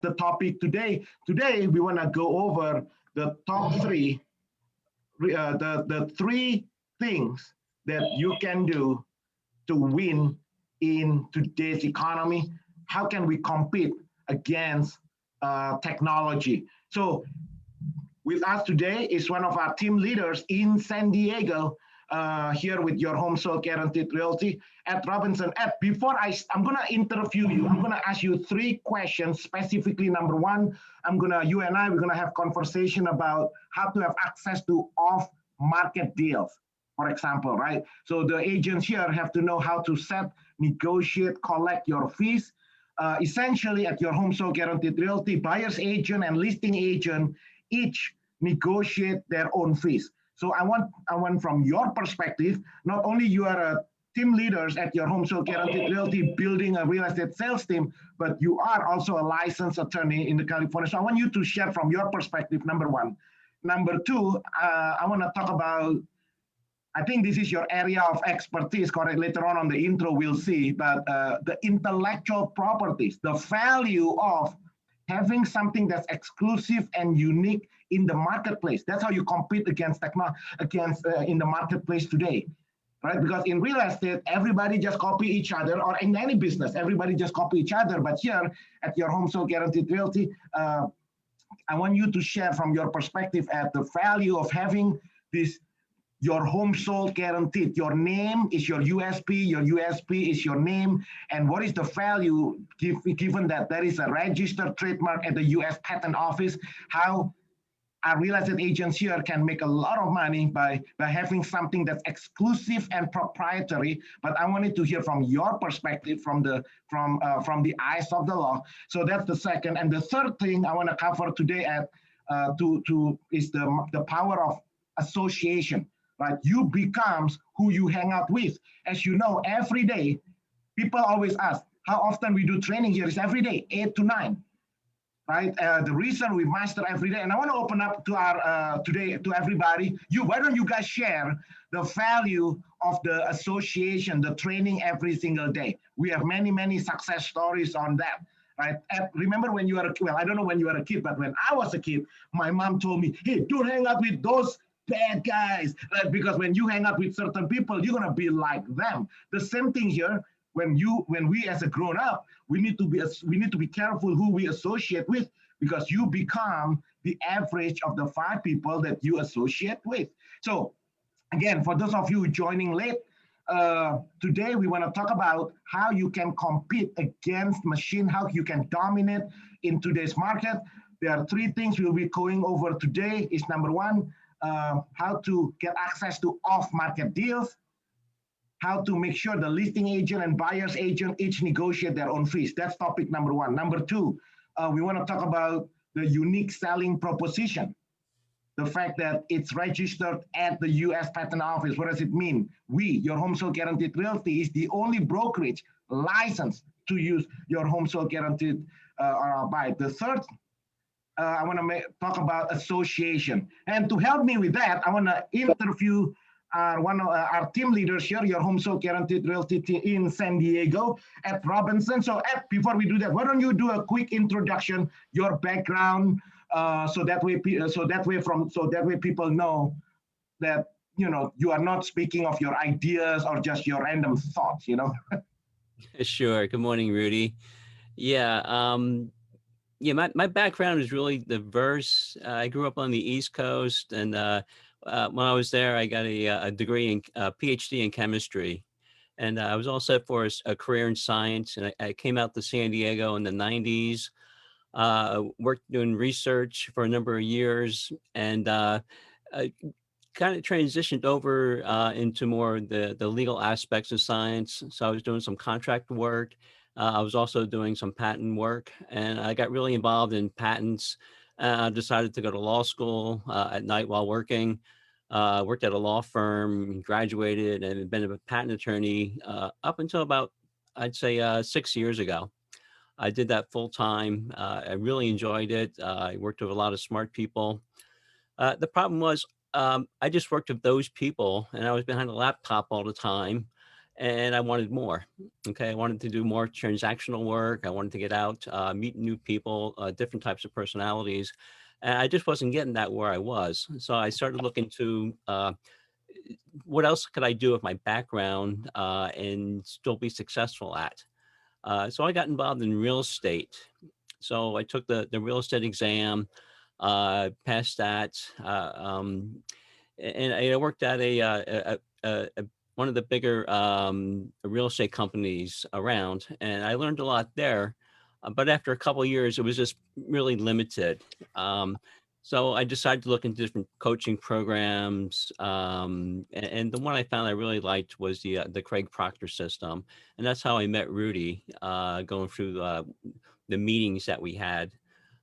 the topic today. Today, we want to go over the top three, the three things that you can do to win in today's economy. How can we compete against technology? So with us today is one of our team leaders in San Diego, here with your Home Sold Guaranteed Realty at Robinson. Ed, I'm gonna interview you, I'm gonna ask you three questions specifically. Number one, you and I, we're gonna have conversation about how to have access to off-market deals, for example, right? So the agents here have to know how to set, negotiate, collect your fees. Essentially, at your Home Sold Guaranteed Realty, buyer's agent and listing agent each negotiate their own fees. So I want from your perspective, not only you are a team leaders at your Home Sold Guaranteed Realty building a real estate sales team, but you are also a licensed attorney in the California. So I want you to share from your perspective, number one. Number two, I want to talk about, I think this is your area of expertise, correct? Later on the intro, we'll see, but the intellectual properties, the value of having something that's exclusive and unique in the marketplace. That's how you compete against in the marketplace today, right? Because in real estate, everybody just copy each other, or in any business, everybody just copy each other. But here at your Home Sold Guaranteed Realty, I want you to share from your perspective at the value of having this, your home sold guaranteed. Your name is your USP is your name. And what is the value given that there is a registered trademark at the US Patent Office? How our real estate agents here can make a lot of money by having something that's exclusive and proprietary. But I wanted to hear from your perspective, from the eyes of the law. So that's the second. And the third thing I want to cover today is the power of association. Right, you becomes who you hang out with. As you know, every day, people always ask how often we do training here is every day, 8 to 9. Right, the reason we master every day, and I want to open up to our today to everybody. Why don't you guys share the value of the association, the training every single day? We have many success stories on that. Right, and remember when you were a kid? Well, I don't know when you were a kid, but when I was a kid, my mom told me, "Hey, don't hang out with those bad guys," right? Because when you hang out with certain people, you're gonna be like them. The same thing here. When we as a grown up, we need to be careful who we associate with, because you become the average of the 5 people that you associate with. So again, for those of you joining late, today we want to talk about how you can compete against machine, how you can dominate in today's market. There are 3 things we'll be going over today. Is number one, how to get access to off-market deals, how to make sure the listing agent and buyer's agent each negotiate their own fees. That's topic number one. Number two, we want to talk about the unique selling proposition, the fact that it's registered at the US Patent Office. What does it mean? Your Home Sold Guaranteed Realty, is the only brokerage licensed to use your Home Sold Guaranteed buy. The third, I want to talk about association. And to help me with that, I want to interview one of our team leaders here, your Home Sold Guaranteed Realty in San Diego at Robinson. So Ed, before we do that, why don't you do a quick introduction, your background, so that way people know that you are not speaking of your ideas or just your random thoughts. Sure. Good morning, Rudy. Yeah. Yeah, my background is really diverse. I grew up on the East Coast, and when I was there, I got a degree in PhD in chemistry, and I was all set for a career in science. And I came out to San Diego in the 90s, worked doing research for a number of years, and I kind of transitioned over into more the legal aspects of science. So I was doing some contract work. I was also doing some patent work, and I got really involved in patents. I decided to go to law school at night while working. Worked at a law firm, graduated, and been a patent attorney up until about, I'd say, 6 years ago. I did that full time. I really enjoyed it. I worked with a lot of smart people. The problem was I just worked with those people, and I was behind a laptop all the time. and I wanted more. Okay, I wanted to do more transactional work. I wanted to get out, meet new people, different types of personalities, and I just wasn't getting that where I was. So I started looking to what else could I do with my background and still be successful at. So I got involved in real estate. So I took the real estate exam, passed that, and I worked at one of the bigger real estate companies around, and I learned a lot there. But after a couple of years, it was just really limited. So I decided to look into different coaching programs, and the one I found I really liked was the Craig Proctor system, and that's how I met Rudy, going through the meetings that we had.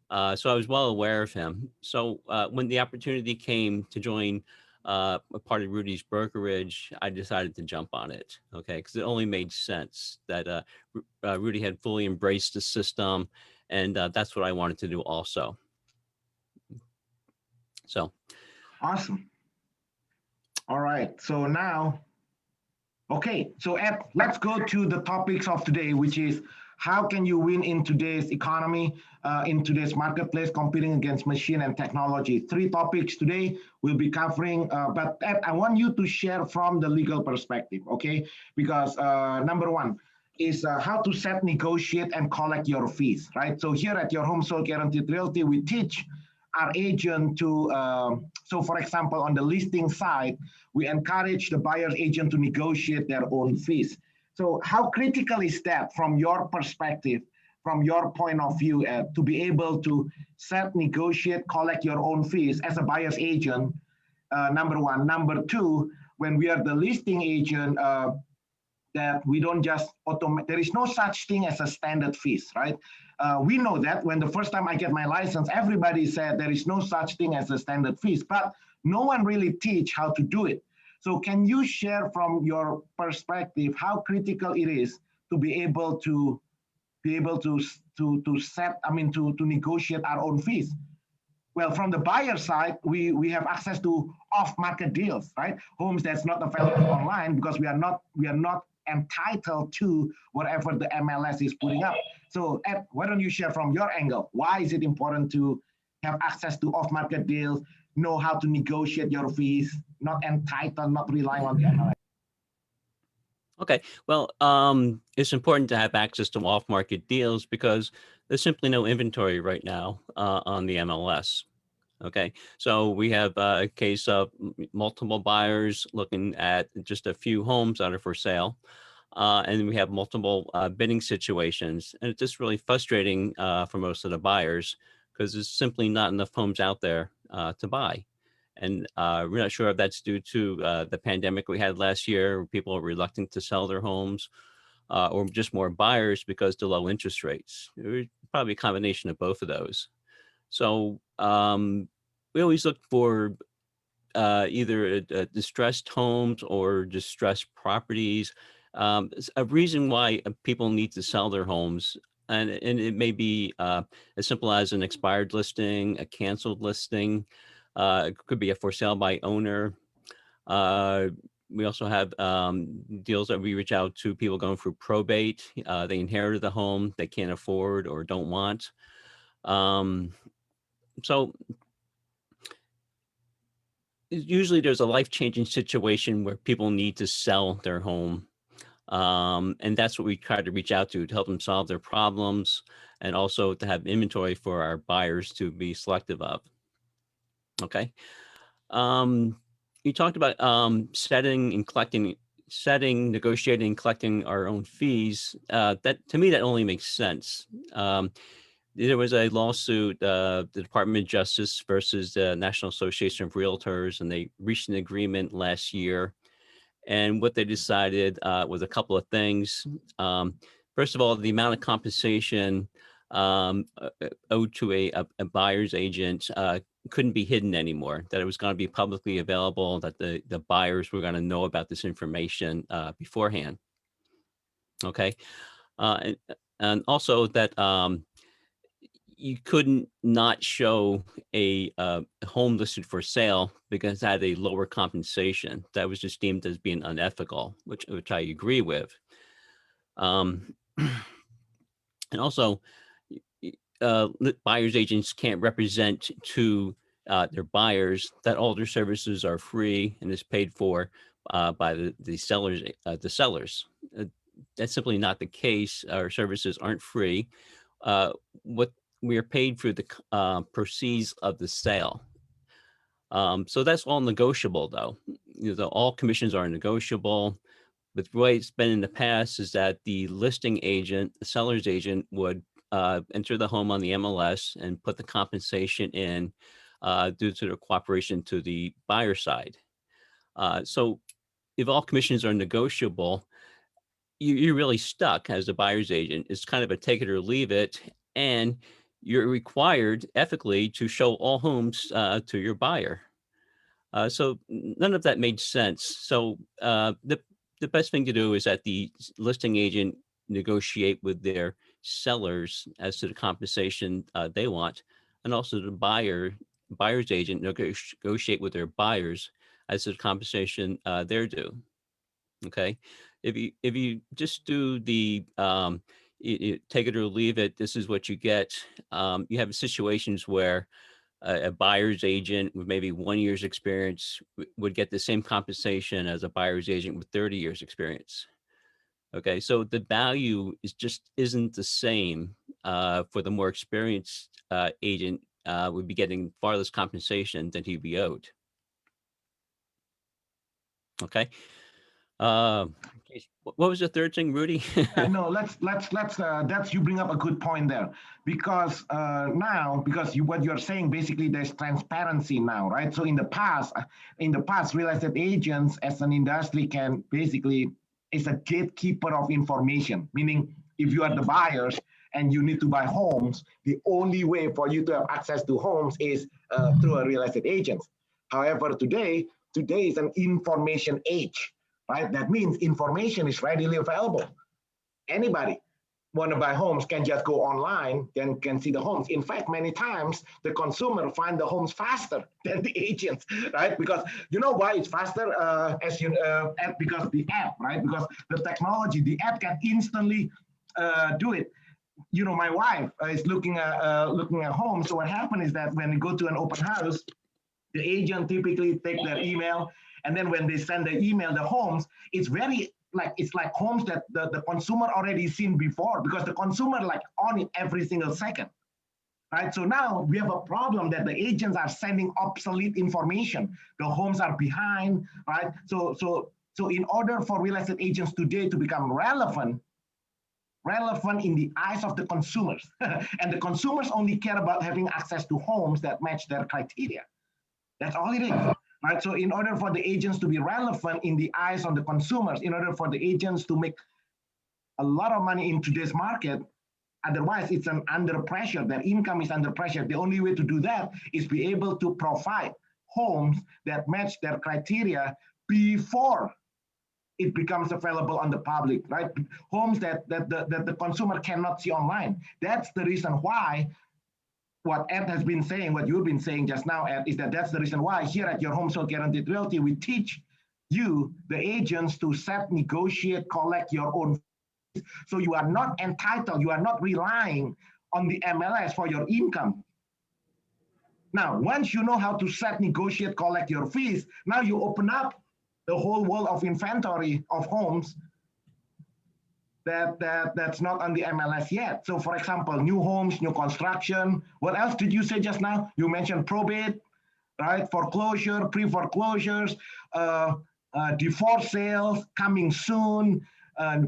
So I was well aware of him. So when the opportunity came to join a part of Rudy's brokerage, I decided to jump on it. Okay, because it only made sense that Rudy had fully embraced the system, and that's what I wanted to do also. So Awesome. All right. So now, okay. So Ed, let's go to the topics of today, which is how can you win in today's economy, in today's marketplace, competing against machine and technology. Three topics today we'll be covering. But Ed, I want you to share from the legal perspective, okay? Because number one is how to set, negotiate, and collect your fees, right? So here at your Home Sold Guaranteed Realty, we teach our agent to, so for example, on the listing side, we encourage the buyer's agent to negotiate their own fees. So how critical is that from your perspective, from your point of view, to be able to set, negotiate, collect your own fees as a buyer's agent, number one. Number two, when we are the listing agent, that we don't just automate, there is no such thing as a standard fees, right? We know that when the first time I get my license, everybody said there is no such thing as a standard fees, but no one really teach how to do it. So can you share from your perspective how critical it is to be able to set, I mean, to negotiate our own fees? Well, from the buyer side, we have access to off-market deals, right? Homes that's not available online because we are not entitled to whatever the MLS is putting up. So Ed, why don't you share from your angle? Why is it important to have access to off-market deals, know how to negotiate your fees, not entitled, not relying on the MLS? okay, well, it's important to have access to off-market deals because there's simply no inventory right now on the MLS. Okay, so we have a case of multiple buyers looking at just a few homes that are for sale. And we have multiple bidding situations. And it's just really frustrating for most of the buyers because there's simply not enough homes out there to buy. And we're not sure if that's due to the pandemic we had last year, where people are reluctant to sell their homes, or just more buyers because the low interest rates. Probably a combination of both of those. So we always look for either distressed homes or distressed properties. A reason why people need to sell their homes, and it may be as simple as an expired listing, a canceled listing. It could be a for sale by owner. We also have deals that we reach out to people going through probate. They inherited the home they can't afford or don't want. So usually there's a life-changing situation where people need to sell their home. And that's what we try to reach out to help them solve their problems and also to have inventory for our buyers to be selective of. Okay. You talked about setting, negotiating, and collecting our own fees. That to me, that only makes sense. There was a lawsuit, the Department of Justice versus the National Association of Realtors, and they reached an agreement last year. And what they decided was a couple of things. First of all, the amount of compensation owed to a buyer's agent couldn't be hidden anymore, that it was going to be publicly available, that the buyers were going to know about this information beforehand. Okay. And also that you couldn't not show a home listed for sale because it had a lower compensation. That was just deemed as being unethical, which I agree with. Um, and also, buyers agents can't represent to their buyers that all their services are free and is paid for by the sellers. That's simply not the case. Our services aren't free. What we are paid for the proceeds of the sale. So that's all negotiable, though. All commissions are negotiable. But the way it's been in the past is that the listing agent, the seller's agent, would enter the home on the MLS and put the compensation in due to their cooperation to the buyer side. So if all commissions are negotiable, you're really stuck as a buyer's agent. It's kind of a take it or leave it. And you're required ethically to show all homes to your buyer. So none of that made sense. So the best thing to do is that the listing agent negotiate with their sellers as to the compensation they want, and also the buyer's agent negotiate with their buyers as to the compensation they're due. Okay, if you just do the take it or leave it, this is what you get. You have situations where a buyer's agent with maybe 1 year's experience would get the same compensation as a buyer's agent with 30 years experience. Okay, so the value isn't the same for the more experienced agent would be getting far less compensation than he'd be owed. Okay. What was the third thing, Rudy? No, let's that's, you bring up a good point there, because now, because what you're saying, basically there's transparency now, right? So in the past, real estate agents as an industry can basically is a gatekeeper of information, meaning if you are the buyers and you need to buy homes, the only way for you to have access to homes is through a real estate agent. However, today is an information age, right? That means information is readily available. Anybody want to buy homes can just go online and can see the homes. In fact, many times the consumer find the homes faster than the agents, right? Because you know why it's faster? Because the app, right? Because the technology, the app can instantly do it. You know, my wife is looking at homes. So what happened is that when we go to an open house, the agent typically take their email, and then when they send the email, the homes, it's like homes that the consumer already seen before, because the consumer like on it every single second, right? So now we have a problem that the agents are sending obsolete information. The homes are behind, right? So in order for real estate agents today to become relevant in the eyes of the consumers, and the consumers only care about having access to homes that match their criteria. That's all it is, right? So in order for the agents to be relevant in the eyes of the consumers, in order for the agents to make a lot of money in today's market, otherwise it's under pressure, their income is under pressure. The only way to do that is be able to provide homes that match their criteria before it becomes available on the public, right? Homes that the consumer cannot see online. That's the reason why what Ed has been saying, what you've been saying just now, Ed, is that's the reason why here at your Home Sold Guaranteed Realty, we teach you, the agents, to set, negotiate, collect your own fees. So you are not entitled, you are not relying on the MLS for your income. Now, once you know how to set, negotiate, collect your fees, now you open up the whole world of inventory of homes that's not on the MLS yet. So for example, new homes, new construction. What else did you say just now? You mentioned probate, right? Foreclosure, pre-foreclosures, divorce sales coming soon,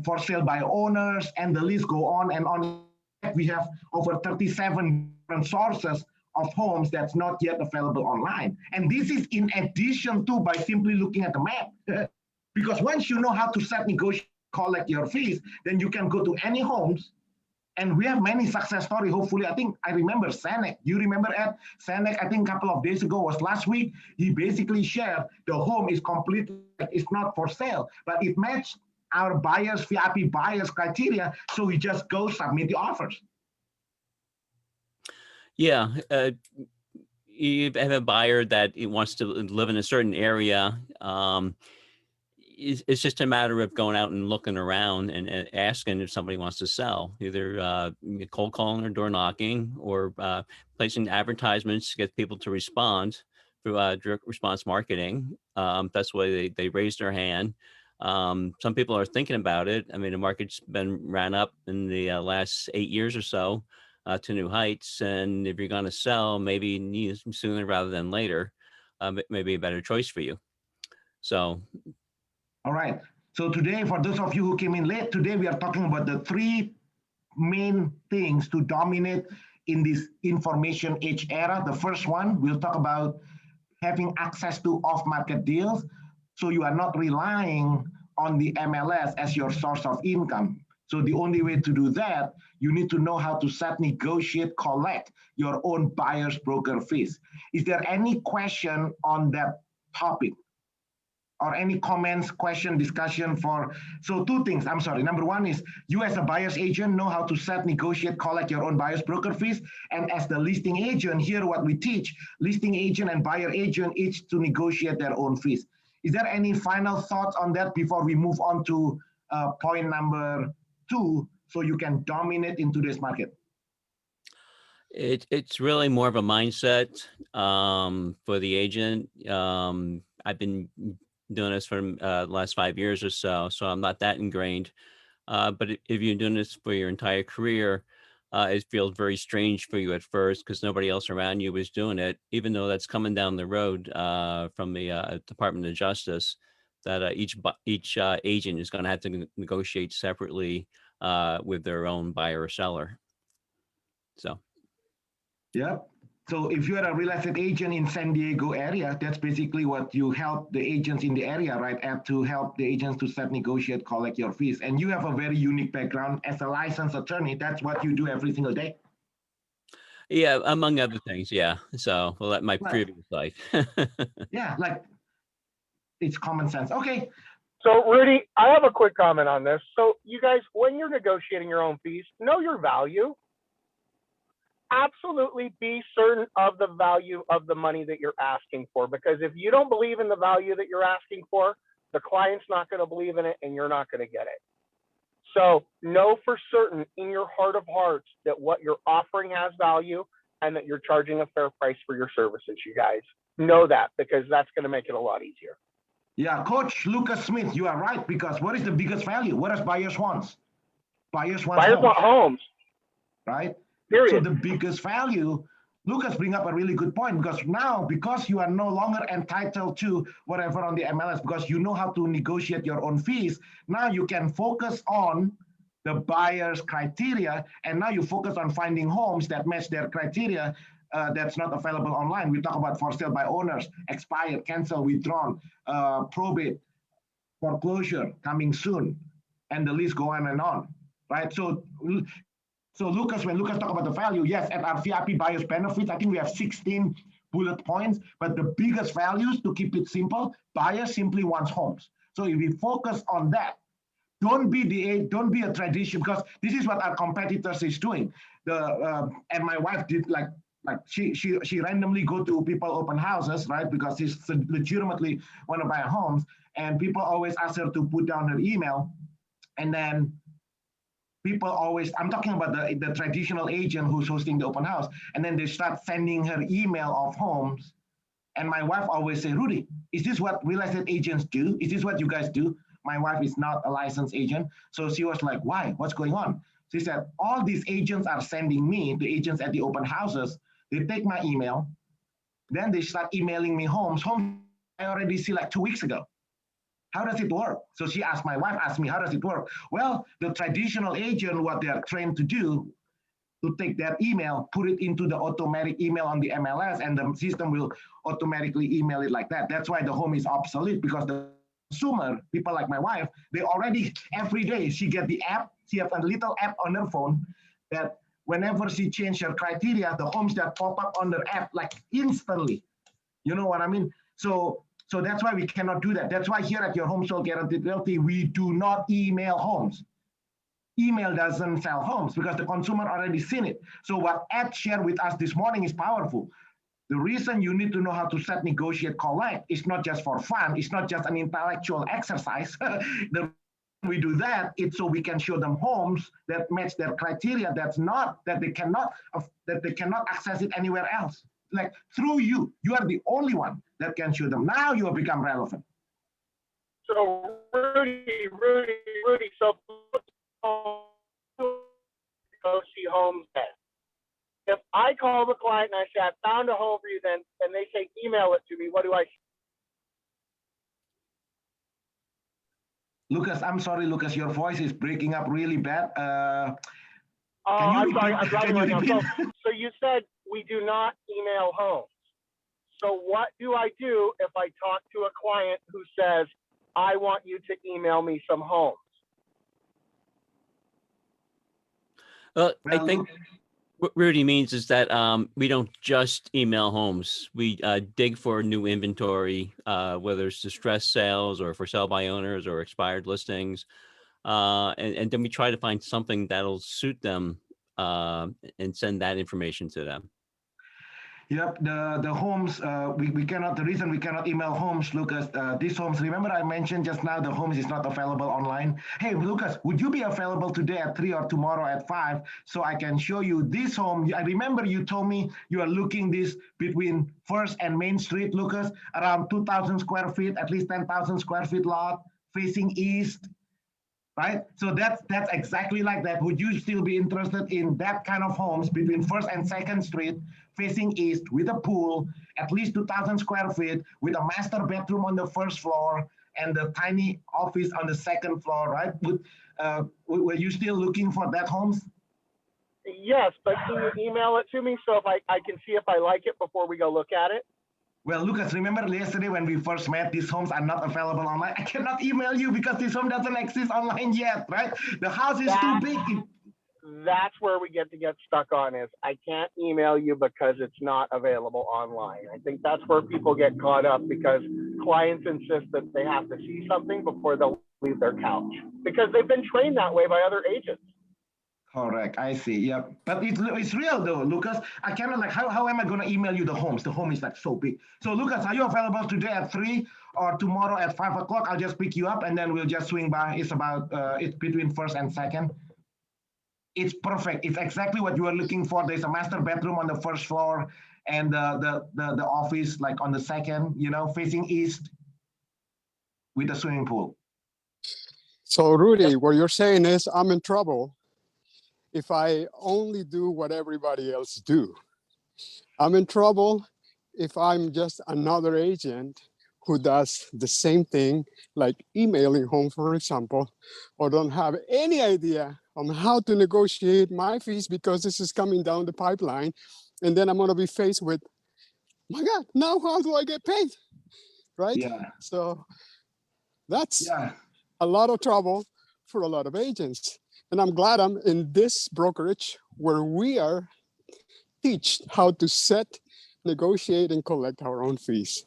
for sale by owners, and the list go on and on. We have over 37 different sources of homes that's not yet available online. And this is in addition to by simply looking at the map. Because once you know how to set, negotiate, collect your fees, then you can go to any homes. And we have many success stories. Hopefully, I remember Sanek. You remember Ed? Sanek, I think a couple of days ago, was last week. He basically shared the home is completely, it's not for sale, but it matched our buyers, VIP buyers criteria. So we just go submit the offers. Yeah, you have a buyer that it wants to live in a certain area. It's just a matter of going out and looking around and asking if somebody wants to sell, either cold calling or door knocking, or placing advertisements to get people to respond through direct response marketing. That's why they raise their hand. Some people are thinking about it. I mean, the market's been ran up in the last 8 years or so to new heights. And if you're going to sell, maybe sooner rather than later, it may be a better choice for you. So All right. So today, for those of you who came in late, today we are talking about the three main things to dominate in this information age era. The first one, we'll talk about having access to off-market deals. So you are not relying on the MLS as your source of income. So the only way to do that, you need to know how to set, negotiate, collect your own buyer's broker fees. Is there any question on that topic? Or any comments, question, discussion for, so two things, I'm sorry. Number one is you as a buyer's agent know how to set, negotiate, collect your own buyer's broker fees. And as the listing agent, here what we teach, listing agent and buyer agent each to negotiate their own fees. Is there any final thoughts on that before we move on to point number two, so you can dominate in today's market? it's really more of a mindset for the agent. I've been doing this for the last 5 years or so, so I'm not that ingrained. But if you're doing this for your entire career, it feels very strange for you at first because nobody else around you is doing it, even though that's coming down the road from the Department of Justice, that each agent is going to have to negotiate separately with their own buyer or seller. So. Yeah. So if you're a real estate agent in San Diego area, that's basically what you help the agents in the area, right? And to help the agents to set, negotiate, collect your fees. And you have a very unique background as a licensed attorney. That's what you do every single day. Yeah, among other things. Yeah. So, well, my Right. previous life. Yeah, like it's common sense. Okay. So, Rudy, I have a quick comment on this. So, you guys, when you're negotiating your own fees, know your value. Absolutely be certain of the value of the money that you're asking for, because if you don't believe in the value that you're asking for, the client's not going to believe in it and you're not going to get it. So know for certain in your heart of hearts that what you're offering has value and that you're charging a fair price for your services, you guys. Know that, because that's going to make it a lot easier. Yeah, Coach Lucas Smith, you are right, because what is the biggest value? What does buyers want? Buyers want homes. Right? Period. So the biggest value, Lucas bring up a really good point, because now, because you are no longer entitled to whatever on the MLS, because you know how to negotiate your own fees, now you can focus on the buyer's criteria, and now you focus on finding homes that match their criteria that's not available online. We talk about for sale by owners, expired, cancel, withdrawn, probate, foreclosure, coming soon, and the list go on and on, right? So Lucas, when Lucas talk about the value, yes, at our VIP buyers benefits, I think we have 16 bullet points, but the biggest values, to keep it simple, buyer simply wants homes. So if we focus on that, don't be a tradition, because this is what our competitors is doing. And my wife did like she randomly go to people open houses, right? Because she's legitimately want to buy homes, and people always ask her to put down her email, and then people always, I'm talking about the traditional agent who's hosting the open house, and then they start sending her email of homes. And my wife always say, Rudy, is this what real estate agents do? Is this what you guys do? My wife is not a licensed agent. So she was like, why? What's going on? She said, all these agents are sending me, the agents at the open houses, they take my email, then they start emailing me homes I already see like 2 weeks ago. How does it work? So my wife asked me, how does it work? Well, the traditional agent, what they're trained to do, to take that email, put it into the automatic email on the MLS, and the system will automatically email it like that. That's why the home is obsolete, because the consumer, people like my wife, they already, every day, she get the app, she has a little app on her phone that whenever she change her criteria, the homes that pop up on the app, like instantly. You know what I mean? So that's why we cannot do that. That's why here at your Home Sold Guaranteed Realty, we do not email homes. email doesn't sell homes because the consumer already seen it. So what Ed shared with us this morning is powerful. The reason you need to know how to set, negotiate, collect is not just for fun. It's not just an intellectual exercise. The we do that, it's so we can show them homes that match their criteria. That's not that they cannot access it anywhere else. Like through you are the only one that can show them. Now you have become relevant. So Rudy, so go see homes then. If I call the client and I say, I found a home for you, then, and they say, email it to me, what do I say? Lucas, I'm sorry, Lucas, your voice is breaking up really bad. Can you I'm repeat? sorry, I'm driving right now. Repeat? So you said we do not email homes. So what do I do if I talk to a client who says, I want you to email me some homes? Well, I think what Rudy means is that we don't just email homes. We dig for new inventory, whether it's distressed sales or for sale by owners or expired listings. And then we try to find something that'll suit them and send that information to them. Yep, the homes, we cannot, the reason we cannot email homes, Lucas, these homes, remember I mentioned just now the homes is not available online. Hey, Lucas, would you be available today at 3 or tomorrow at 5 so I can show you this home? I remember you told me you are looking this between First and Main Street, Lucas, around 2,000 square feet, at least 10,000 square feet lot, facing east, right? So that's exactly like that. Would you still be interested in that kind of homes between First and Second Street, facing east, with a pool, at least 2,000 square feet, with a master bedroom on the first floor and a tiny office on the second floor, right? Were you still looking for that homes? Yes, but can you email it to me so if I can see if I like it before we go look at it? Well, Lucas, remember yesterday when we first met, these homes are not available online. I cannot email you because this home doesn't exist online yet, right? The house is too big. That's where we get stuck on is I can't email you because it's not available online. I think that's where people get caught up because clients insist that they have to see something before they'll leave their couch because they've been trained that way by other agents. Correct, I see, yeah. But it's real though, Lucas. I cannot like, how am I gonna email you the homes? The home is like so big. So Lucas, are you available today at 3 or tomorrow at 5 o'clock? I'll just pick you up and then we'll just swing by. It's about, it's between First and Second. It's perfect. It's exactly what you are looking for. There's a master bedroom on the first floor and the office like on the second, you know, facing east with a swimming pool. So Rudy, what you're saying is I'm in trouble if I only do what everybody else do. I'm in trouble if I'm just another agent who does the same thing, like emailing home, for example, or don't have any idea on how to negotiate my fees because this is coming down the pipeline. And then I'm gonna be faced with, my God, now how do I get paid, right? Yeah. So that's a lot of trouble for a lot of agents. And I'm glad I'm in this brokerage where we are teach how to set, negotiate, and collect our own fees.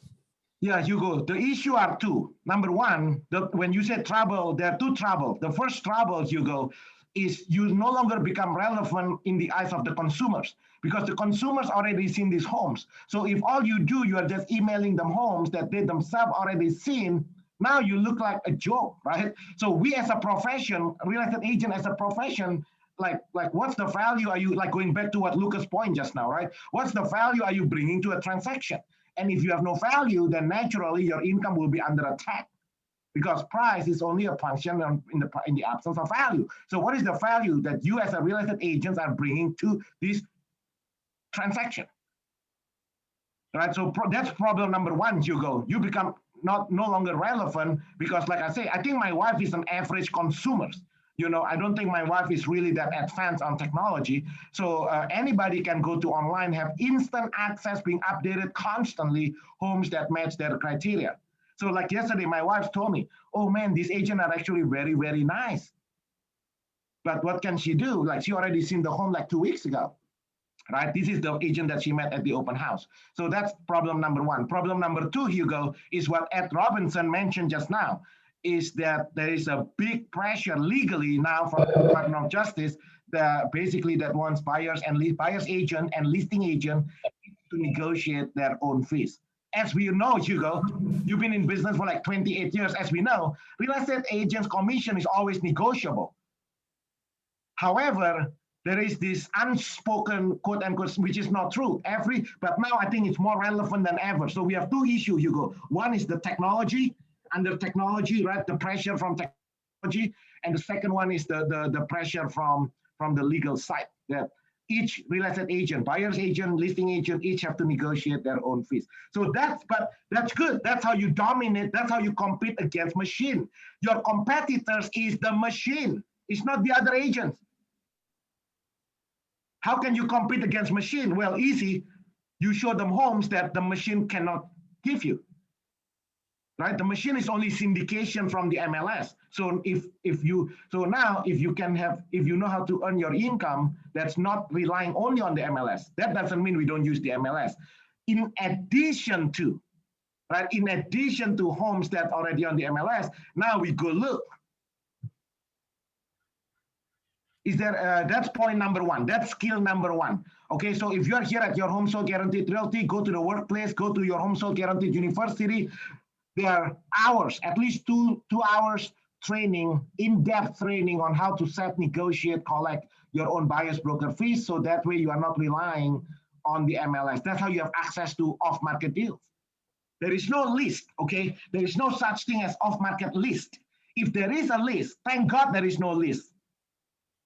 Yeah, Hugo, the issue are two. Number one, when you say trouble, there are two troubles. The first trouble, Hugo, is you no longer become relevant in the eyes of the consumers because the consumers already seen these homes. So if all you do, you are just emailing them homes that they themselves already seen, now you look like a joke, right? So we as a profession, real estate agent as a profession, like what's the value are you, like going back to what Lucas' point just now, right? What's the value are you bringing to a transaction? And if you have no value, then naturally your income will be under attack because price is only a function in the absence of value. So what is the value that you as a real estate agent are bringing to this transaction? Right, so that's problem number one, Hugo. You become no longer relevant because, like I say, I think my wife is an average consumer. You know, I don't think my wife is really that advanced on technology. So anybody can go to online, have instant access, being updated constantly, homes that match their criteria. So like yesterday, my wife told me, oh man, these agents are actually very, very nice. But what can she do? Like she already seen the home like 2 weeks ago. Right? This is the agent that she met at the open house. So that's problem number one. Problem number two, Hugo, is what Ed Robinson mentioned just now. is that there is a big pressure legally now from the Department of Justice that basically that wants buyers and buyers agent and listing agent to negotiate their own fees. As we know, Hugo, you've been in business for like 28 years. As we know, real estate agents' commission is always negotiable. However, there is this unspoken quote unquote, which is not true. But now I think it's more relevant than ever. So we have two issues, Hugo. One is the technology, under technology, right? The pressure from technology, and the second one is the pressure from the legal side. That each real estate agent, buyer's agent, listing agent, each have to negotiate their own fees. So that's good. That's how you dominate. That's how you compete against machine. Your competitors is the machine. It's not the other agents. How can you compete against machine? Well, easy. You show them homes that the machine cannot give you. Right? The machine is only syndication from the MLS. So if you know how to earn your income, that's not relying only on the MLS. That doesn't mean we don't use the MLS. In addition to homes that are already on the MLS, now we go look. Is there, that's point number one. That's skill number one. Okay, so if you're here at your Home Sold Guaranteed Realty, go to the workplace, go to your Home Sold Guaranteed University. There are hours, at least two hours training, in-depth training on how to set, negotiate, collect your own buyer's broker fees. So that way you are not relying on the MLS. That's how you have access to off-market deals. There is no list, okay? There is no such thing as off-market list. If there is a list, thank God there is no list.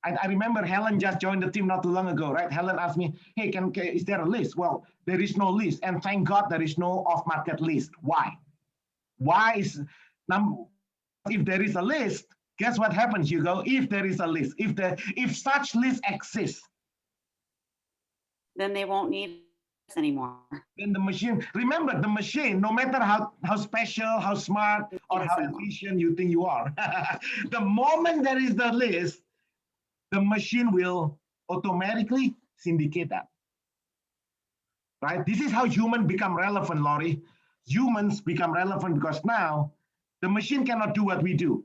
I remember Helen just joined the team not too long ago, right? Helen asked me, hey, is there a list? Well, there is no list. And thank God there is no off-market list. Why? If there is a list, guess what happens, Hugo? If there is a list, if such list exists, then they won't need us anymore. Then the machine, remember the machine, no matter how special, how smart, or how efficient you think you are, the moment there is the list, the machine will automatically syndicate that. Right? This is how humans become relevant, Laurie. Humans become relevant because now the machine cannot do what we do.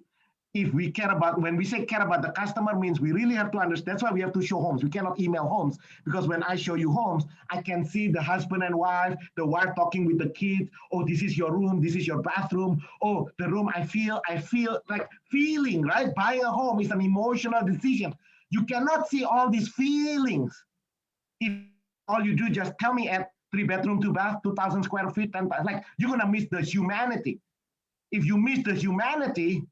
If we care about, when we say care about the customer, means we really have to understand. That's why we have to show homes. We cannot email homes, because when I show you homes, I can see the husband and wife, the wife talking with the kids. Oh, this is your room. This is your bathroom. Oh, the room, I feel like feeling, right? Buying a home is an emotional decision. You cannot see all these feelings if all you do just tell me at 3-bedroom, 2-bath, 2,000 square feet, and like you're gonna miss the humanity. If you miss the humanity,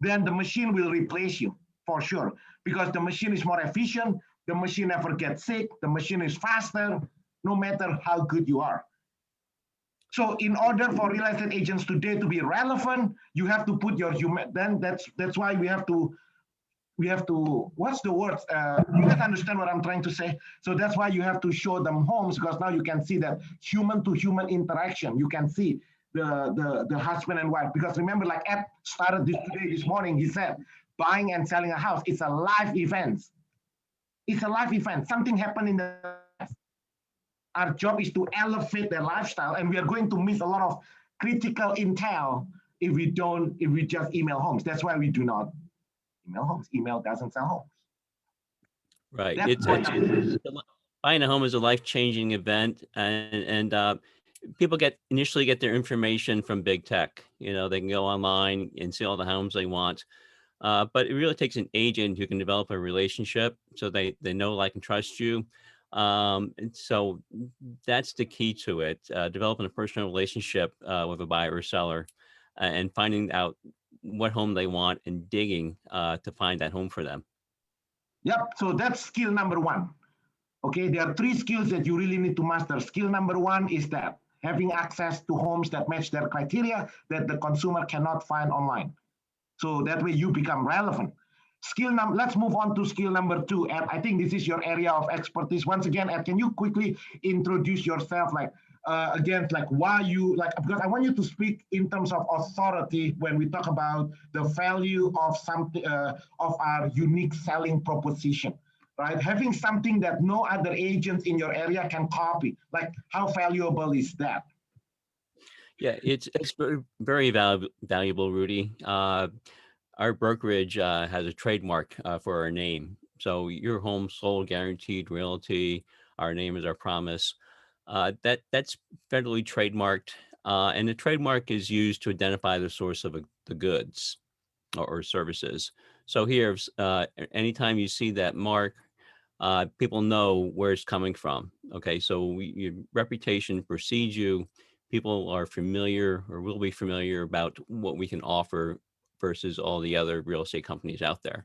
then the machine will replace you for sure, because the machine is more efficient. The machine never gets sick. The machine is faster, no matter how good you are. So in order for real estate agents today to be relevant, you have to put your human. Then that's why we have to. What's the word? You guys understand what I'm trying to say? So that's why you have to show them homes, because now you can see that human to human interaction. You can see the husband and wife, because remember, like Ed started this morning, he said, buying and selling a house, it's a live event. It's a live event. Something happened in the past. Our job is to elevate their lifestyle, and we are going to miss a lot of critical intel if we just email homes. That's why we do not email homes. Email doesn't sell homes. Right. Buying a home is a life-changing event, and people initially get their information from big tech. You know, they can go online and see all the homes they want. But it really takes an agent who can develop a relationship, so they know, like, and trust you. And so that's the key to it, developing a personal relationship with a buyer or seller, and finding out what home they want and digging to find that home for them. Yep, so that's skill number one. Okay, there are 3 skills that you really need to master. Skill number 1 is that having access to homes that match their criteria that the consumer cannot find online. So that way you become relevant. Let's move on to skill number 2. And I think this is your area of expertise. Once again, Ed, can you quickly introduce yourself, why you, because I want you to speak in terms of authority when we talk about the value of something, of our unique selling proposition, right? Having something that no other agents in your area can copy, like how valuable is that? Yeah, it's very valuable, Rudy. Our brokerage has a trademark for our name. So your home sold guaranteed realty, our name is our promise. That's federally trademarked, and the trademark is used to identify the source of the goods or services. So here, anytime you see that mark, people know where it's coming from. Okay, so your reputation precedes you. People are familiar or will be familiar about what we can offer versus all the other real estate companies out there.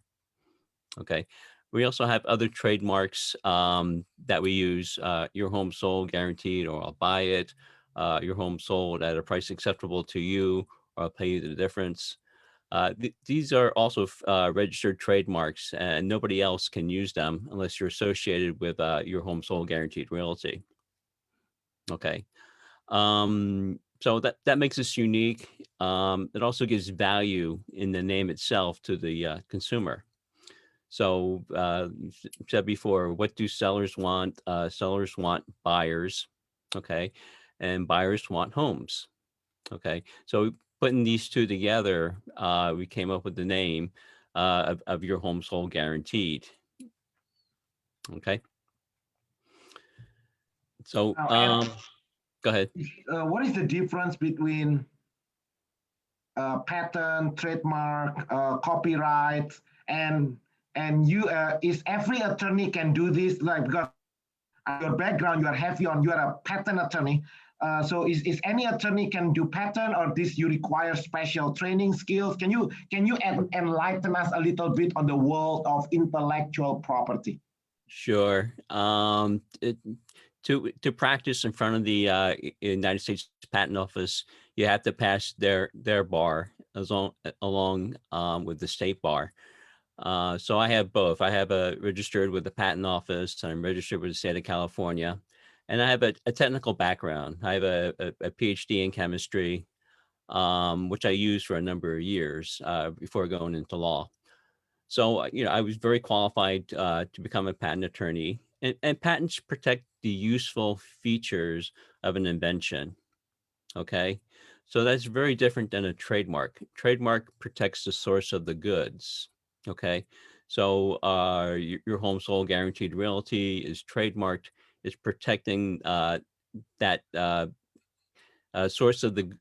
Okay, we also have other trademarks that we use. Your home sold guaranteed, or I'll buy it. Your home sold at a price acceptable to you, or I'll pay you the difference. These are also registered trademarks, and nobody else can use them unless you're associated with your home sold guaranteed realty. Okay, so that makes us unique. It also gives value in the name itself to the consumer. So you said before, what do sellers want? Sellers want buyers, okay, and buyers want homes. Okay, so putting these two together, we came up with the name of your home sold guaranteed. Okay, so Now, go ahead. what is the difference between patent, trademark, copyright, and you? Is every attorney can do this? Like, because your background, you are heavy on, you are a patent attorney. So is any attorney can do patent, or this you require special training skills? Can you enlighten us a little bit on the world of intellectual property? Sure. To practice in front of the United States Patent Office, you have to pass their bar along with the state bar. So I have both. I have registered with the Patent Office, and I'm registered with the state of California, and I have a technical background. I have a PhD in chemistry, which I used for a number of years before going into law. So, I was very qualified to become a patent attorney, and patents protect the useful features of an invention. Okay. So that's very different than a trademark. Trademark protects the source of the goods. Okay. So your home sold guaranteed realty is trademarked. It's protecting that source of the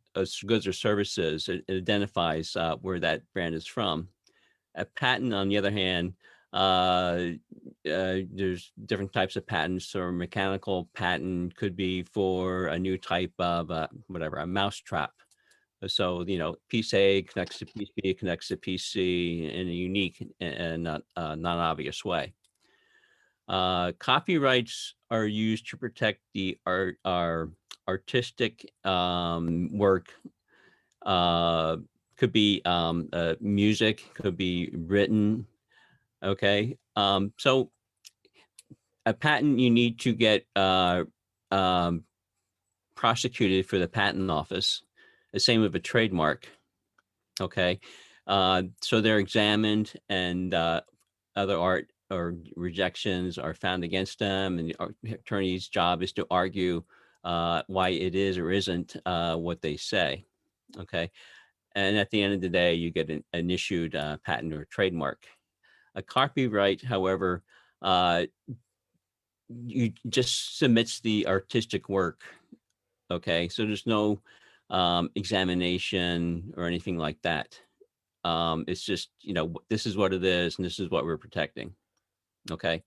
goods or services. It identifies where that brand is from. A patent, on the other hand, there's different types of patents. Or mechanical patent could be for a new type of a mousetrap. So piece A connects to piece B, connects to piece C in a unique and not non-obvious way. Copyrights are used to protect our artistic work. Could be music, could be written. Okay, so a patent, you need to get prosecuted for the patent office. The same with a trademark. Okay, so they're examined, and other art or rejections are found against them, and the attorney's job is to argue why it is or isn't what they say. Okay, and at the end of the day, you get an issued patent or trademark. A copyright, however, you just submits the artistic work. Okay, so there's no examination or anything like that. It's just, this is what it is, and this is what we're protecting. Okay,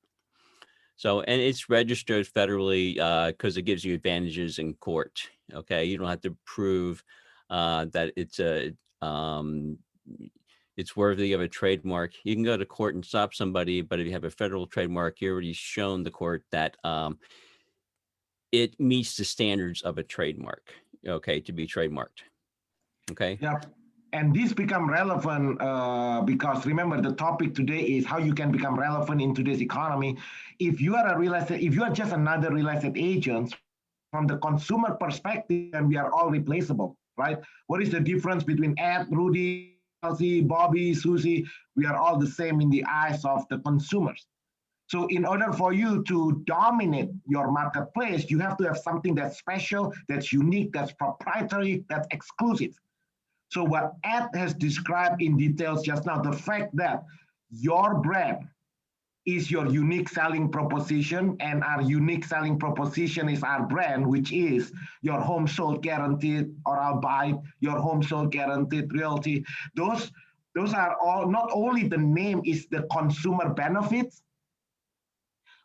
so, and it's registered federally because it gives you advantages in court. Okay, you don't have to prove that it's worthy of a trademark. You can go to court and stop somebody, but if you have a federal trademark, you already shown the court that it meets the standards of a trademark, okay, to be trademarked. Okay. Yeah. And this become relevant because remember, the topic today is how you can become relevant in today's economy. If you are if you are just another real estate agent, from the consumer perspective, and we are all replaceable, right? What is the difference between Ed, Rudy, Elsie, Bobby, Susie? We are all the same in the eyes of the consumers. So in order for you to dominate your marketplace, you have to have something that's special, that's unique, that's proprietary, that's exclusive. So what Ed has described in details just now, the fact that your brand is your unique selling proposition, and our unique selling proposition is our brand, which is your home sold guaranteed, or I'll buy your home sold guaranteed realty. Those are all, not only the name is the consumer benefits.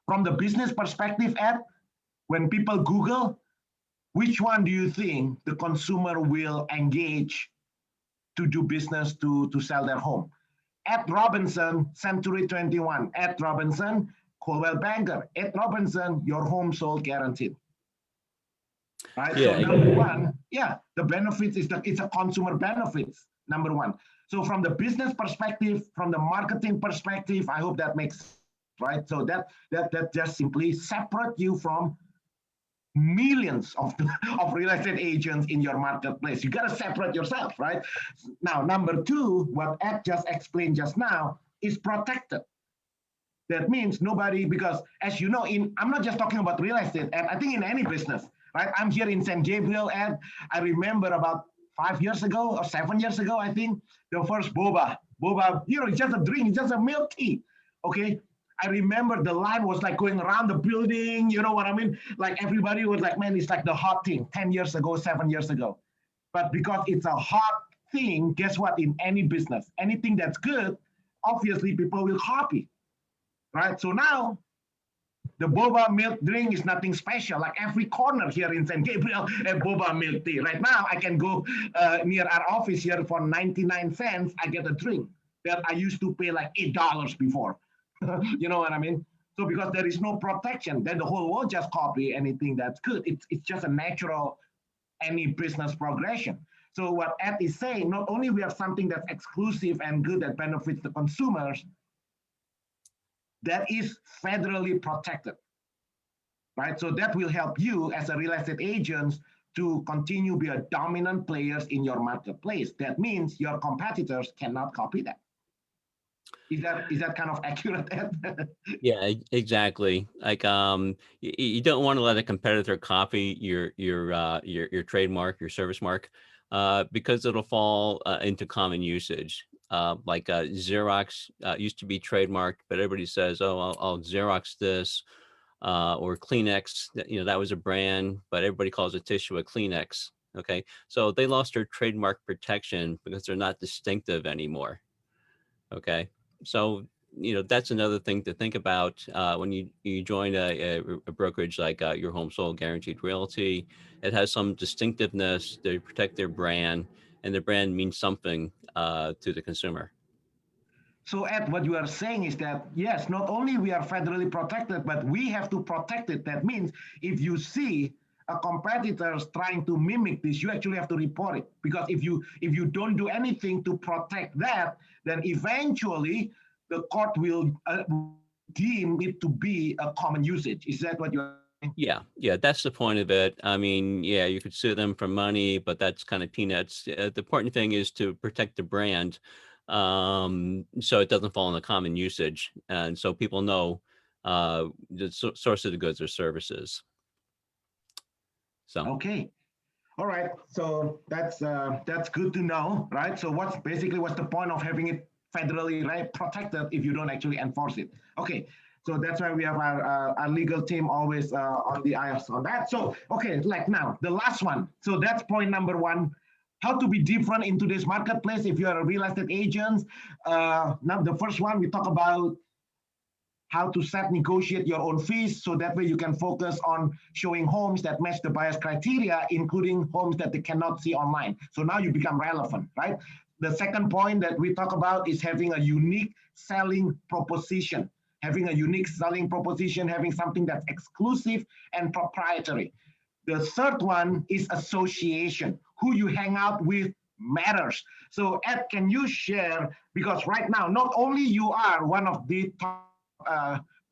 From the business perspective, Ed, when people Google, which one do you think the consumer will engage to do business to sell their home? Ed Robinson, Century 21. Ed Robinson, Coldwell Banker. Ed Robinson, your home sold guaranteed. Right. Yeah. So number one, yeah, the benefits is that it's a consumer benefits. Number one. So from the business perspective, from the marketing perspective, I hope that makes sense, right. So that just simply separate you from millions of real estate agents in your marketplace. You got to separate yourself, right? Now, number two, what Ed just explained just now is protected. That means nobody, because as you know, I'm not just talking about real estate, Ed, I think in any business, right? I'm here in San Gabriel, Ed. I remember about 5 years ago or 7 years ago, I think, the first boba, it's just a drink, it's just a milk tea, okay? I remember the line was like going around the building, you know what I mean? Like everybody was like, man, it's like the hot thing 10 years ago, 7 years ago. But because it's a hot thing, guess what? In any business, anything that's good, obviously people will copy, right? So now the boba milk drink is nothing special. Like every corner here in San Gabriel, a boba milk tea. Right now, I can go near our office here for 99 cents. I get a drink that I used to pay like $8 before. You know what I mean? So because there is no protection, then the whole world just copy anything that's good. It's just a natural, any business progression. So what Ed is saying, not only we have something that's exclusive and good that benefits the consumers, that is federally protected, right? So that will help you as a real estate agent to continue be a dominant players in your marketplace. That means your competitors cannot copy that. Is that kind of accurate, Ed? Yeah, exactly. Like, you don't want to let a competitor copy your trademark, your service mark, because it'll fall into common usage. Like Xerox used to be trademarked, but everybody says, "Oh, I'll Xerox this," or Kleenex. That was a brand, but everybody calls a tissue a Kleenex. Okay, so they lost their trademark protection because they're not distinctive anymore. Okay. So, that's another thing to think about when you join a brokerage like your Home Sold Guaranteed Realty. It has some distinctiveness. They protect their brand, and their brand means something to the consumer. So Ed, what you are saying is that, yes, not only we are federally protected, but we have to protect it. That means if you see a competitor trying to mimic this, you actually have to report it. Because if you don't do anything to protect that, then eventually the court will deem it to be a common usage. Is that what you're saying? Yeah, that's the point of it. I mean, yeah, you could sue them for money, but that's kind of peanuts. The important thing is to protect the brand, so it doesn't fall into common usage, and so people know the source of the goods or services. So Okay. All right. So that's good to know, right? So what's the point of having it federally, right, protected if you don't actually enforce it? Okay. So that's why we have our legal team always on the eyes on that. So, okay, like now, the last one. So that's point number one, how to be different in today's marketplace if you're a real estate agent. Now, the first one, we talk about how to negotiate your own fees, so that way you can focus on showing homes that match the buyer's criteria, including homes that they cannot see online. So now you become relevant, right? The second point that we talk about is having a unique selling proposition. Having a unique selling proposition, having something that's exclusive and proprietary. The third one is association. Who you hang out with matters. So Ed, can you share, because right now, not only you are one of the top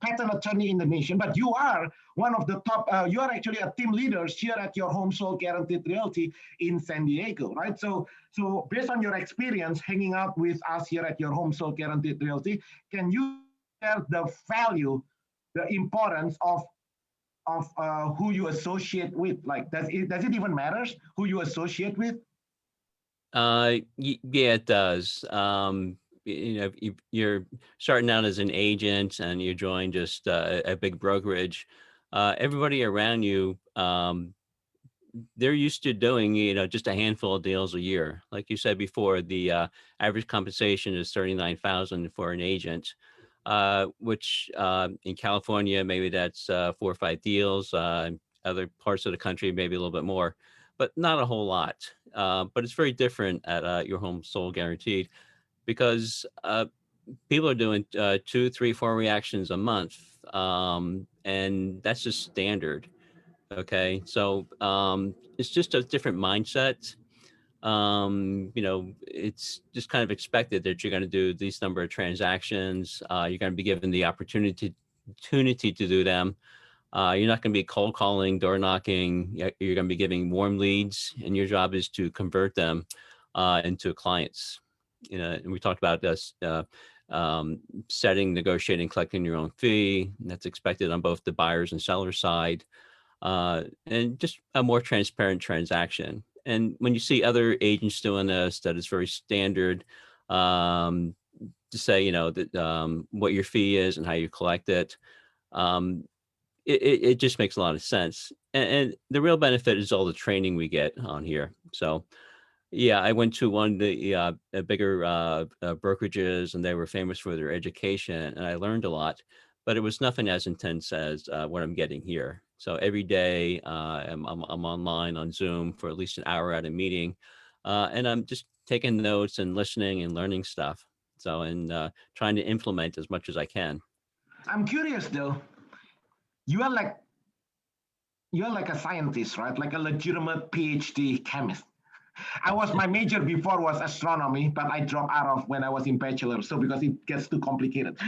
patent attorney in the nation, but you are one of the top, you are actually a team leaders here at your Home Sold Guaranteed Realty in San Diego, right? So based on your experience hanging out with us here at your Home Sold Guaranteed Realty, can you share the value the importance of who you associate with? Like, does it even matters who you associate with? Yeah, it does. You know, if you're starting out as an agent and you join just a big brokerage, everybody around you, they're used to doing, you know, just a handful of deals a year. Like you said before, the average compensation is 39,000 for an agent, which in California, maybe that's 4 or 5 deals. Other parts of the country, maybe a little bit more, but not a whole lot. But it's very different at your Home Sold Guaranteed because people are doing 2, 3, 4 reactions a month. And that's just standard. Okay. So it's just a different mindset. You know, it's just kind of expected that you're going to do these number of transactions. You're going to be given the opportunity to do them. You're not going to be cold calling, door knocking. You're going to be giving warm leads, and your job is to convert them into clients. You know, and we talked about this setting, negotiating, collecting your own fee. That's expected on both the buyers and seller side, and just a more transparent transaction. And when you see other agents doing this, that is very standard. To say, you know, that what your fee is and how you collect it. Um, it just makes a lot of sense. And the real benefit is all the training we get on here. So yeah, I went to one of the bigger brokerages, and they were famous for their education, and I learned a lot, but it was nothing as intense as what I'm getting here. So every day I'm online on Zoom for at least an hour at a meeting, and I'm just taking notes and listening and learning stuff. So, and trying to implement as much as I can. I'm curious though. You are like you're like a scientist, right? Like a legitimate PhD chemist. My major before was astronomy, but I dropped out of when I was in bachelor. So because it gets too complicated.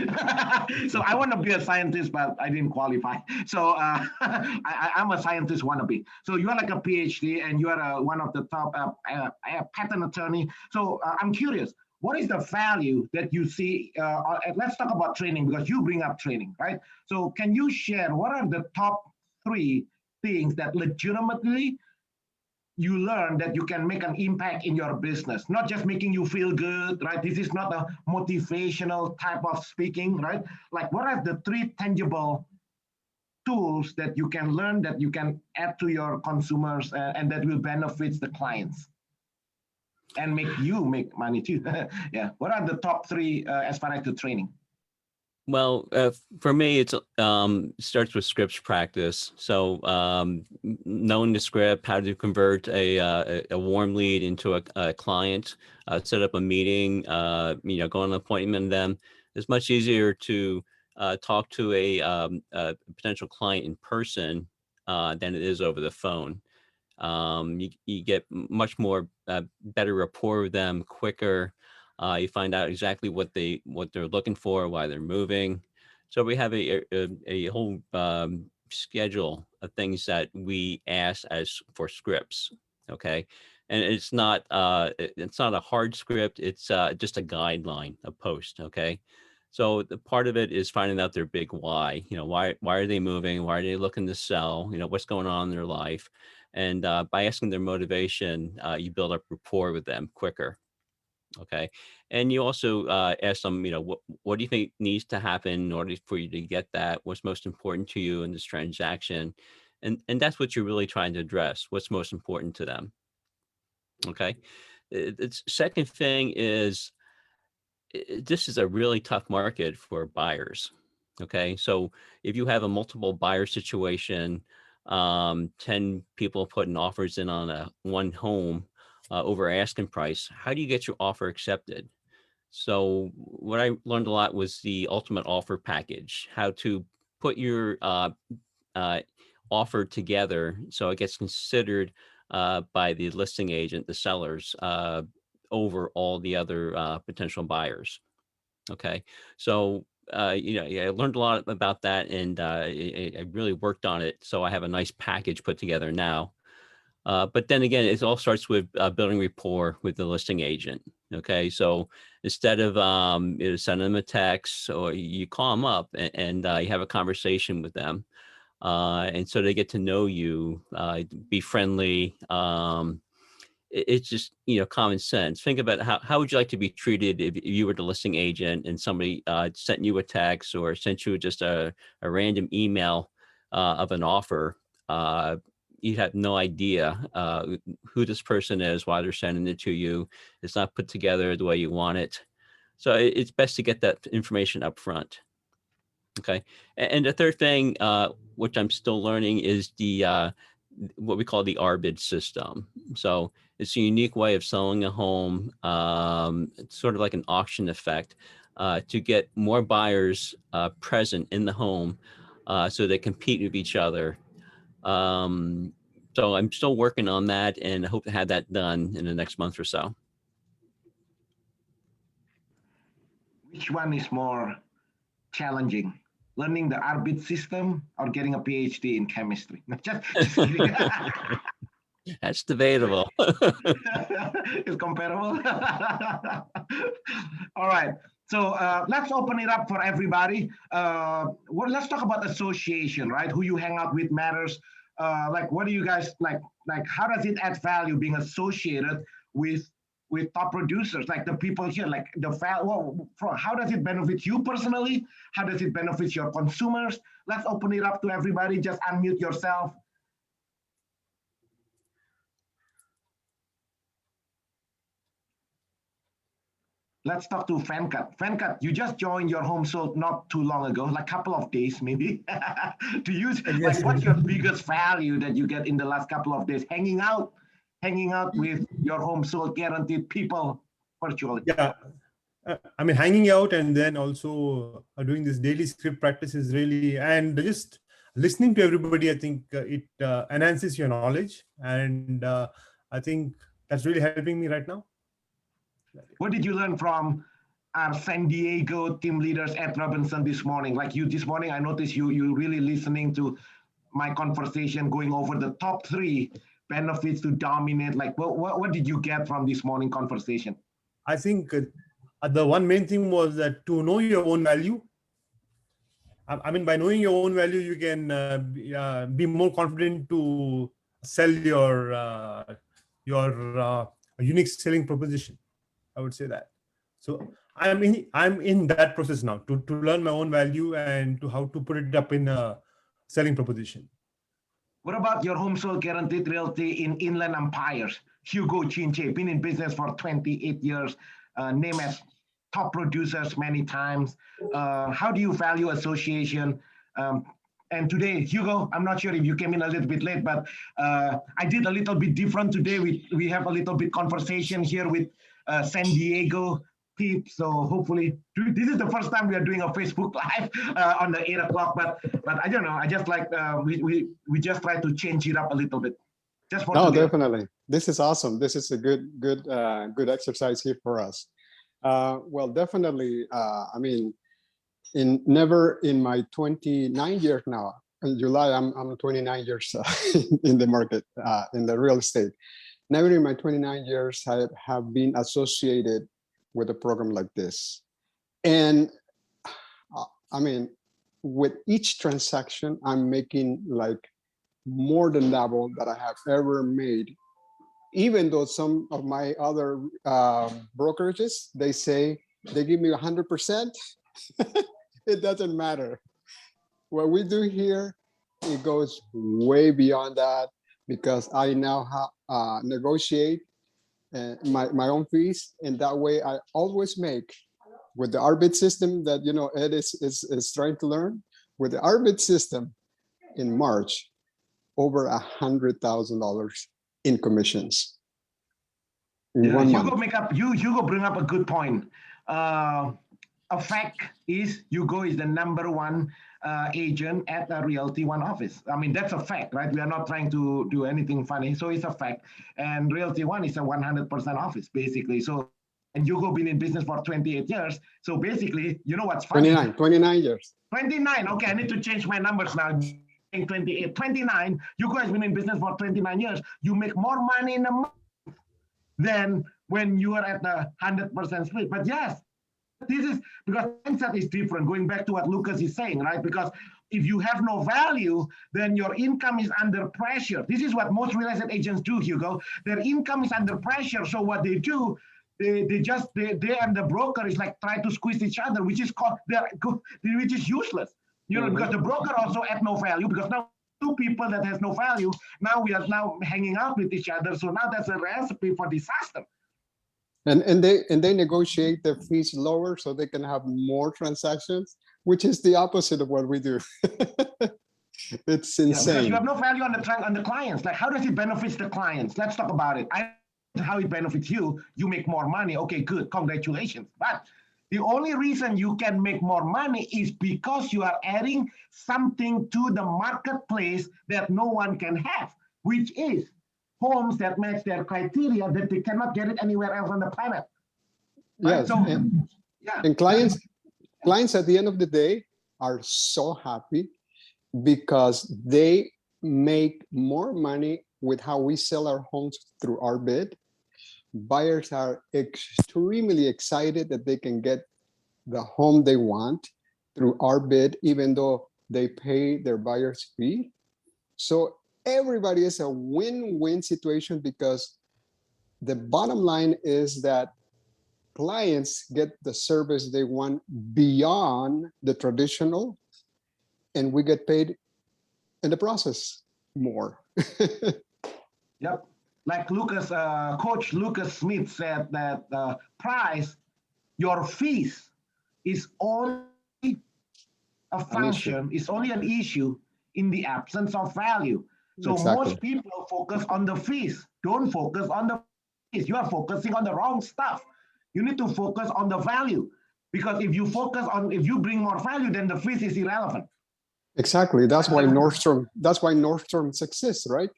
So I want to be a scientist, but I didn't qualify. So I'm a scientist wannabe. So you are like a PhD and you are one of the top patent attorney. So I'm curious, what is the value that you see? Let's talk about training because you bring up training, right? So can you share what are the top 3 things that legitimately you learn that you can make an impact in your business, not just making you feel good, right? This is not a motivational type of speaking, right? Like, what are the 3 tangible tools that you can learn that you can add to your consumers and that will benefit the clients and make you make money too? Yeah. What are the top 3 as far as the training? Well, for me, it's starts with scripts practice. So knowing the script, how to convert a warm lead into a client, set up a meeting, you know, go on an appointment with them. It's much easier to talk to a potential client in person than it is over the phone. You get much more better rapport with them quicker. You find out exactly what they're looking for, why they're moving. So we have a whole schedule of things that we ask as for scripts. Okay, and it's not a hard script. It's just a guideline, a post. Okay. So the part of it is finding out their big why. You know, why are they moving? Why are they looking to sell? You know, what's going on in their life? And by asking their motivation, you build up rapport with them quicker. Okay. And you also ask them, you know, what do you think needs to happen in order for you to get that? What's most important to you in this transaction? And that's what you're really trying to address. What's most important to them? Okay. It's second thing is this is a really tough market for buyers. Okay. So if you have a multiple buyer situation, 10 people putting offers in on one home over asking price, how do you get your offer accepted? So what I learned a lot was the ultimate offer package, how to put your offer together so it gets considered by the listing agent, the sellers, over all the other potential buyers. Okay, so you know, yeah, I learned a lot about that, and I really worked on it. So I have a nice package put together now. But then again, it all starts with building rapport with the listing agent. Okay, so instead of sending them a text, or you call them up and you have a conversation with them, and so they get to know you, be friendly. It's just, common sense. Think about how would you like to be treated if you were the listing agent and somebody sent you a text or sent you just a random email of an offer. You have no idea who this person is, why they're sending it to you. It's not put together the way you want it. So it's best to get that information up front. Okay. And the third thing, which I'm still learning, is the what we call the arbid system. So it's a unique way of selling a home. It's sort of like an auction effect to get more buyers present in the home so they compete with each other. So I'm still working on that and I hope to have that done in the next month or so. Which one is more challenging? Learning the arbit system or getting a PhD in chemistry? Just kidding. That's debatable. It's comparable. All right. So let's open it up for everybody. Let's talk about association, right? Who you hang out with matters. Like, what do you guys like? Like, how does it add value being associated with top producers, like the people here? Like how does it benefit you personally? How does it benefit your consumers? Let's open it up to everybody. Just unmute yourself. Let's talk to Venkat. Venkat, you just joined your Home Sold not too long ago, like a couple of days maybe. To use, like, what's your biggest value that you get in the last couple of days hanging out with your Home Sold Guaranteed people virtually? Yeah, I mean, hanging out and then also doing this daily script practice is really, and just listening to everybody, I think it enhances your knowledge. And I think that's really helping me right now. What did you learn from our San Diego team leaders at Robinson this morning? Like you this morning, I noticed you really listening to my conversation, going over the top 3 benefits to dominate. Like what did you get from this morning conversation? I think the one main thing was that to know your own value. I mean, by knowing your own value, you can be more confident to sell your unique selling proposition. I would say that. So I'm in that process now to learn my own value and to how to put it up in a selling proposition. What about your Home Sold Guaranteed Realty in Inland Empires? Hugo Chinche, been in business for 28 years, named as top producers many times. How do you value association? And today, Hugo, I'm not sure if you came in a little bit late, but I did a little bit different today. We have a little bit conversation here with San Diego peeps. So hopefully, this is the first time we are doing a Facebook Live on the 8 o'clock. But I don't know. I just like we just try to change it up a little bit. Just for today. Definitely. This is awesome. This is a good exercise here for us. Well, definitely. I mean, never in my 29 years now. In July, I'm 29 years in the market, in the real estate. Never in my 29 years I have been associated with a program like this. And I mean, with each transaction, I'm making like more than double that I have ever made. Even though some of my other brokerages, they say they give me 100%, it doesn't matter. What we do here, it goes way beyond that, because I now negotiate my own fees, and that way I always make, with the arbit system that Ed is trying to learn, with the arbit system in March, over $100,000 in commissions in 1 month. Hugo bring up a good point. A fact is Hugo is the #1 agent at the Realty One office. I mean, that's a fact, right? We are not trying to do anything funny. So it's a fact. And Realty One is a 100% office, basically. So, and Hugo been in business for 28 years. So basically, you know what's funny? 29 years. 29. Okay, I need to change my numbers now. 28, 29, you guys been in business for 29 years, you make more money in a month than when you are at the 100% split. But yes, this is because mindset is different. Going back to what Lucas is saying, right? Because if you have no value, then your income is under pressure. This is what most real estate agents do, Hugo. Their income is under pressure. So what they do, they and the broker is like try to squeeze each other, which is useless. You know, because the broker also at no value, because now two people that has no value, now we are now hanging out with each other. So now that's a recipe for disaster. And they negotiate their fees lower so they can have more transactions, which is the opposite of what we do. It's insane. Because you have no value on the clients. Like, how does it benefit the clients? Let's talk about it. How it benefits you. You make more money. Okay, good. Congratulations. But the only reason you can make more money is because you are adding something to the marketplace that no one can have, which is homes that match their criteria that they cannot get it anywhere else on the planet. Right? Yes, So, and clients at the end of the day are so happy because they make more money with how we sell our homes through our bid. Buyers are extremely excited that they can get the home they want through our bid, even though they pay their buyer's fee. So everybody is a win-win situation, because the bottom line is that clients get the service they want beyond the traditional, and we get paid in the process more. Yep. Like Lucas, Coach Lucas Smith said that price, your fees is only a function, it's only an issue in the absence of value. So most people focus on the fees. Don't focus on the fees. You are focusing on the wrong stuff. You need to focus on the value, because if you bring more value, then the fees is irrelevant. Exactly. That's why Nordstrom exists, right?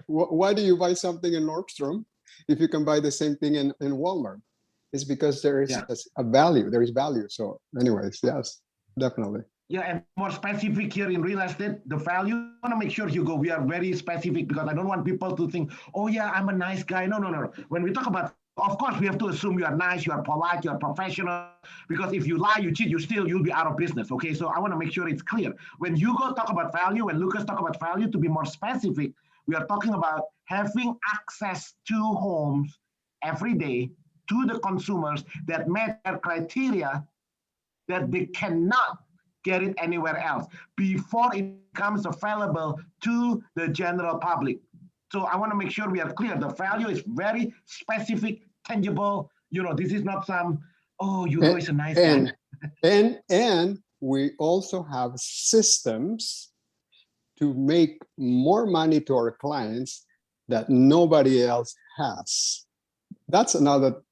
Why do you buy something in Nordstrom if you can buy the same thing in Walmart? It's because there is a value. There is value. So anyways, yes, definitely. Yeah, and more specific here in real estate, the value, I want to make sure, Hugo, we are very specific, because I don't want people to think, oh yeah, I'm a nice guy. No. When we talk about, of course, we have to assume you are nice, you are polite, you are professional, because if you lie, you cheat, you'll be out of business, okay? So I want to make sure it's clear. When Hugo talk about value, when Lucas talk about value, to be more specific, we are talking about having access to homes every day to the consumers that met their criteria, that they cannot get it anywhere else before it becomes available to the general public. So I want to make sure we are clear. The value is very specific, tangible. You know, this is not some, oh, Hugo is a nice guy. And we also have systems to make more money to our clients that nobody else has. That's another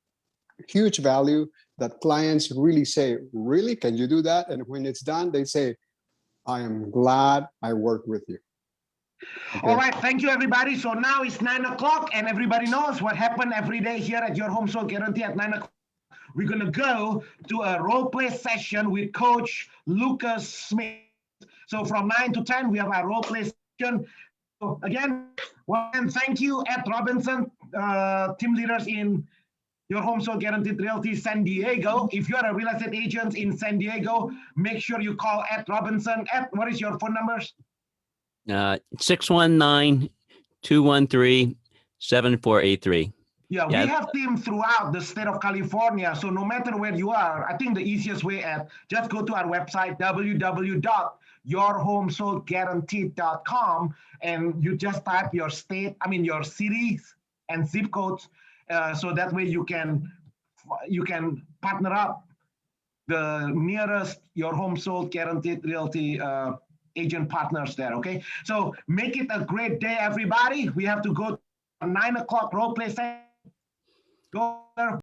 huge value that clients really say, really, can you do that? And when it's done, they say, I am glad I worked with you. Okay. All right, thank you, everybody. So now it's 9 o'clock, and everybody knows what happened every day here at your Home Sold Guarantee at 9 o'clock. We're going to go to a role play session with Coach Lucas Smith. So from 9 to 10, we have our role play session. So again, thank you, Ed Robinson, team leaders in your Home Sold Guaranteed Realty San Diego. If you're a real estate agent in San Diego, make sure you call Ed Robinson. Ed, what is your phone numbers? 619-213-7483. Yeah, we have teams throughout the state of California. So no matter where you are, I think the easiest way, Ed, just go to our website, www.yourhomesoldguaranteed.com, and you just type your state, your cities and zip codes. So that way you can partner up the nearest your Home Sold Guaranteed Realty agent partners there, okay? So make it a great day, everybody. We have to go to 9 o'clock role play session. Go there.